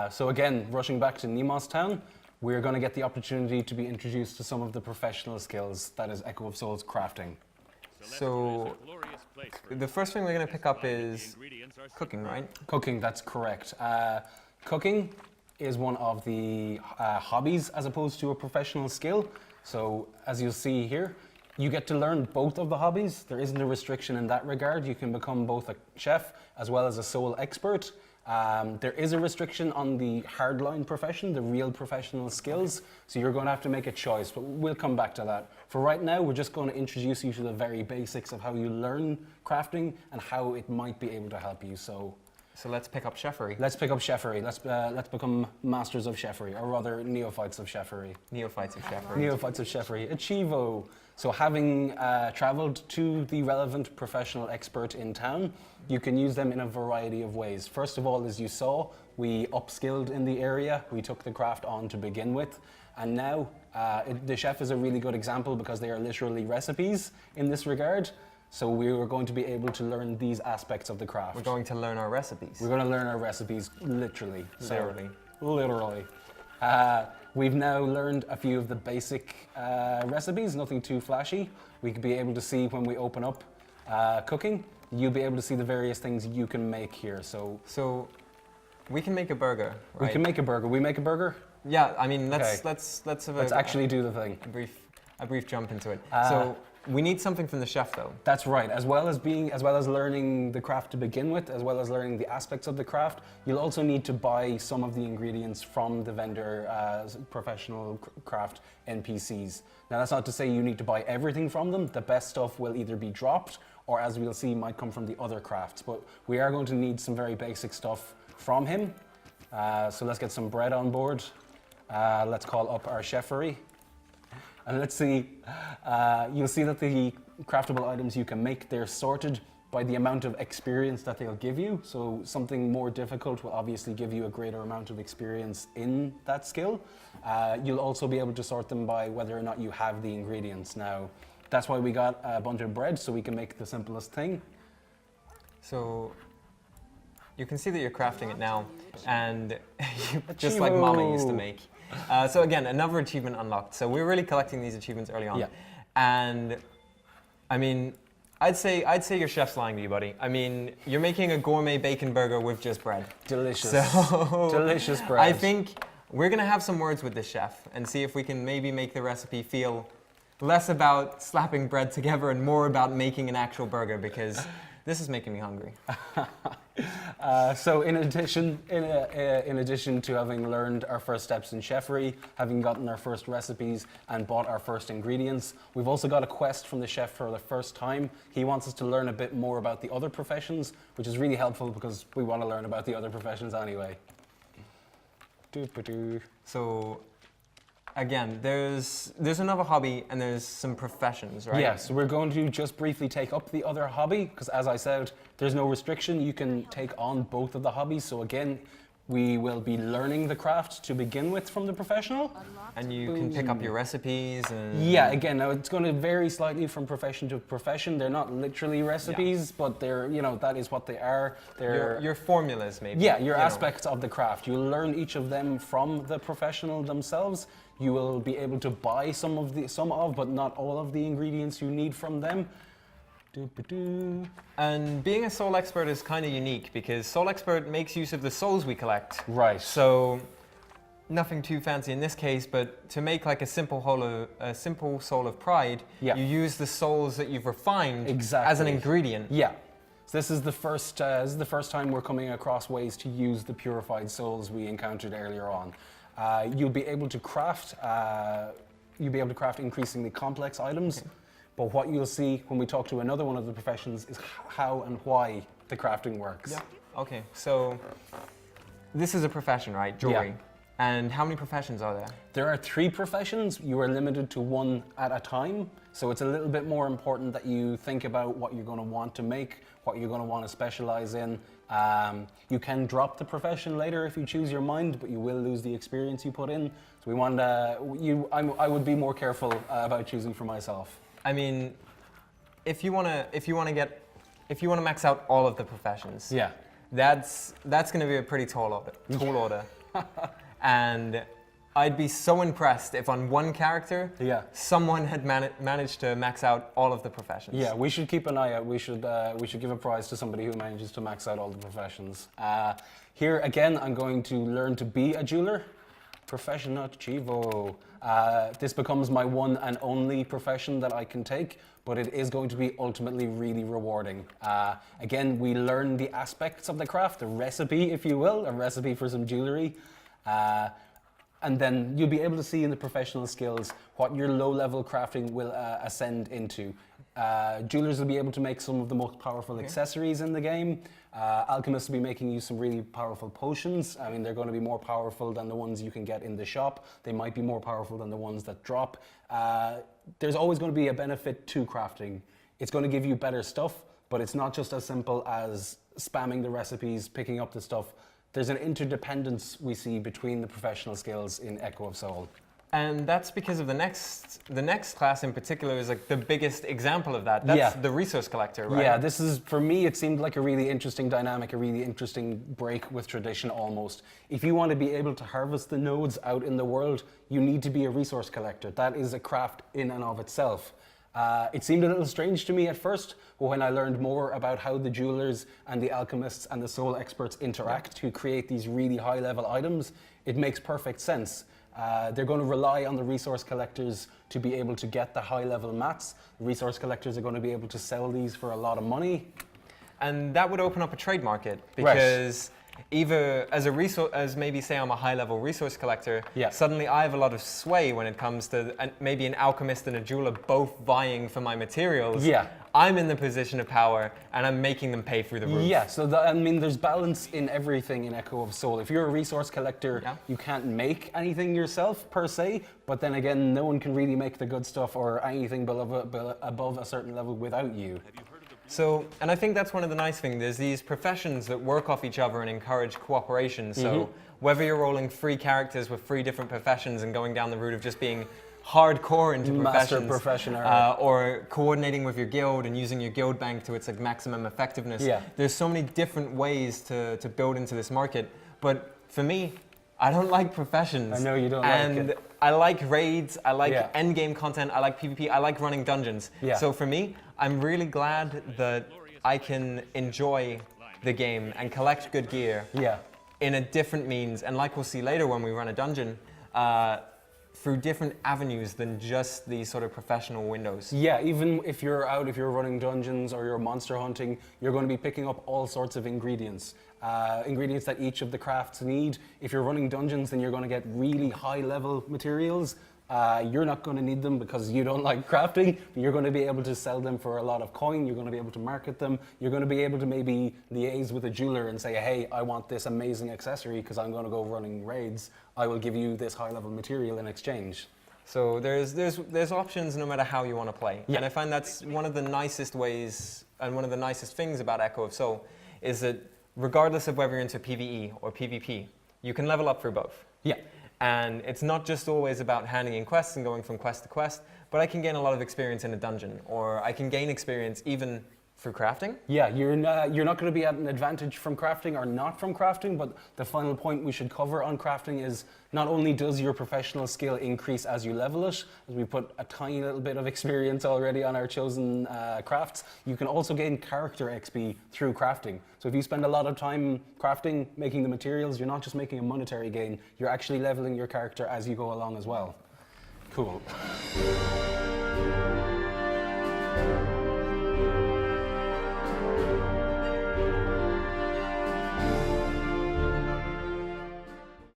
So again, rushing back to Nemo's Town, we're going to get the opportunity to be introduced to some of the professional skills that is Echo of Souls crafting. So the first thing we're going to pick up is cooking, right? Cooking, that's correct. Cooking is one of the hobbies as opposed to a professional skill. So as you'll see here, you get to learn both of the hobbies. There isn't a restriction in that regard. You can become both a chef as well as a soul expert. There is a restriction on the hardline profession, the real professional skills, so you're going to have to make a choice, but we'll come back to that. For right now, we're just going to introduce you to the very basics of how you learn crafting and how it might be able to help you. So let's pick up chefery. Let's pick up chefery. Let's become masters of chefery, or rather neophytes of chefery. Neophytes of chefery. Neophytes of chefery. Achievo. So having traveled to the relevant professional expert in town, you can use them in a variety of ways. First of all, as you saw, we upskilled in the area. We took the craft on to begin with. And now the chef is a really good example because they are literally recipes in this regard. So we are going to be able to learn these aspects of the craft. We're going to learn our recipes. We're going to learn our recipes literally. Literally. Literally. We've now learned a few of the basic recipes, nothing too flashy. We could be able to see when we open up cooking, you'll be able to see the various things you can make here. So we can make a burger, right? We can make a burger. We make a burger? Yeah, I mean, let's actually do the thing. A brief jump into it. So we need something from the chef, though. That's right. As well as learning the craft to begin with, as well as learning the aspects of the craft, you'll also need to buy some of the ingredients from the vendor professional craft NPCs. Now, that's not to say you need to buy everything from them. The best stuff will either be dropped, or as we'll see, might come from the other crafts. But we are going to need some very basic stuff from him. So let's get some bread on board. Let's call up our chefery. And let's see, you'll see that the craftable items you can make, they're sorted by the amount of experience that they'll give you. So something more difficult will obviously give you a greater amount of experience in that skill. You'll also be able to sort them by whether or not you have the ingredients. Now, that's why we got a bunch of bread, so we can make the simplest thing. So you can see that you're crafting it now, and just like Mama used to make. So again, another achievement unlocked. So we're really collecting these achievements early on. Yeah. And I mean, I'd say your chef's lying to you, buddy. I mean, you're making a gourmet bacon burger with just bread. Delicious. So delicious bread. I think we're gonna have some words with the chef and see if we can maybe make the recipe feel less about slapping bread together and more about making an actual burger, because this is making me hungry. So in addition to having learned our first steps in chefery, having gotten our first recipes and bought our first ingredients, we've also got a quest from the chef for the first time. He wants us to learn a bit more about the other professions, which is really helpful because we want to learn about the other professions anyway. So again, there's another hobby and there's some professions, right? Yes, we're going to just briefly take up the other hobby because, as I said, there's no restriction. You can take on both of the hobbies. So again, we will be learning the craft to begin with from the professional. And you can pick up your recipes and... Yeah, again, now it's going to vary slightly from profession to profession. They're not literally recipes, but they're, that is what they are. They're your formulas, maybe. Yeah, your aspects of the craft. You'll learn each of them from the professional themselves. You will be able to buy some of, but not all of the ingredients you need from them. And being a soul expert is kind of unique because soul expert makes use of the souls we collect. Right. So nothing too fancy in this case, but to make like a simple soul of pride, you use the souls that you've refined as an ingredient. Yeah. So this is the first time we're coming across ways to use the purified souls we encountered earlier on. You'll be able to craft increasingly complex items. But what you'll see when we talk to another one of the professions is how and why the crafting works. Yeah. Okay, so this is a profession, right? Jewelry. Yeah. And how many professions are there? There are 3 professions. You are limited to 1 at a time. So it's a little bit more important that you think about what you're going to want to make, what you're going to want to specialize in. You can drop the profession later if you choose your mind, but you will lose the experience you put in. So we want I would be more careful about choosing for myself. I mean, if you want to max out all of the professions, that's going to be a pretty tall order. And I'd be so impressed if on one character, someone had managed to max out all of the professions. Yeah, we should keep an eye out. We should give a prize to somebody who manages to max out all the professions. Here again, I'm going to learn to be a jeweler. Professionativo. This becomes my one and only profession that I can take, but it is going to be ultimately really rewarding. Again, we learn the aspects of the craft, the recipe, if you will, a recipe for some jewelry. And then you'll be able to see in the professional skills what your low-level crafting will ascend into. Jewelers will be able to make some of the most powerful accessories in the game. Alchemists will be making you some really powerful potions. I mean, they're going to be more powerful than the ones you can get in the shop. They might be more powerful than the ones that drop. There's always going to be a benefit to crafting. It's going to give you better stuff, but it's not just as simple as spamming the recipes, picking up the stuff. There's an interdependence we see between the professional skills in Echo of Soul. And that's because of the next class in particular is like the biggest example of that. That's the resource collector, right? Yeah, this is, for me, it seemed like a really interesting dynamic, a really interesting break with tradition almost. If you want to be able to harvest the nodes out in the world, you need to be a resource collector. That is a craft in and of itself. It seemed a little strange to me at first, but when I learned more about how the jewelers and the alchemists and the soul experts interact to create these really high-level items, it makes perfect sense. They're going to rely on the resource collectors to be able to get the high-level mats. The resource collectors are going to be able to sell these for a lot of money. And that would open up a trade market because either as maybe say I'm a high-level resource collector, suddenly I have a lot of sway when it comes to maybe an alchemist and a jeweler both vying for my materials. I'm in the position of power and I'm making them pay through the roof. Yeah, so I mean, there's balance in everything in Echo of Soul. If you're a resource collector, you can't make anything yourself per se, but then again, no one can really make the good stuff or anything above a certain level without you. So, and I think that's one of the nice things. There's these professions that work off each other and encourage cooperation. So whether you're rolling 3 characters with 3 different professions and going down the route of just being hardcore into professions, or coordinating with your guild and using your guild bank to its like maximum effectiveness. There's so many different ways to build into this market. But for me, I don't like professions. I know you don't like it. And I like raids, I like endgame content, I like PvP, I like running dungeons. So for me, I'm really glad that I can enjoy the game and collect good gear in a different means. And like we'll see later when we run a dungeon, through different avenues than just these sort of professional windows. Yeah, even if you're running dungeons or you're monster hunting, you're going to be picking up all sorts of ingredients. Ingredients that each of the crafts need. If you're running dungeons, then you're going to get really high-level materials. You're not going to need them because you don't like crafting, but you're going to be able to sell them for a lot of coin. You're going to be able to market them. You're going to be able to maybe liaise with a jeweler and say, hey, I want this amazing accessory because I'm going to go running raids. I will give you this high-level material in exchange. So there's options no matter how you want to play. And I find that's one of the nicest ways and one of the nicest things about Echo of Soul is that regardless of whether you're into PvE or PvP, you can level up through both. And it's not just always about handing in quests and going from quest to quest, but I can gain a lot of experience in a dungeon, or I can gain experience even through crafting. Yeah, you're not going to be at an advantage from crafting or not from crafting, but the final point we should cover on crafting is not only does your professional skill increase as you level it, as we put a tiny little bit of experience already on our chosen crafts, you can also gain character XP through crafting. So if you spend a lot of time crafting, making the materials, you're not just making a monetary gain, you're actually leveling your character as you go along as well. Cool.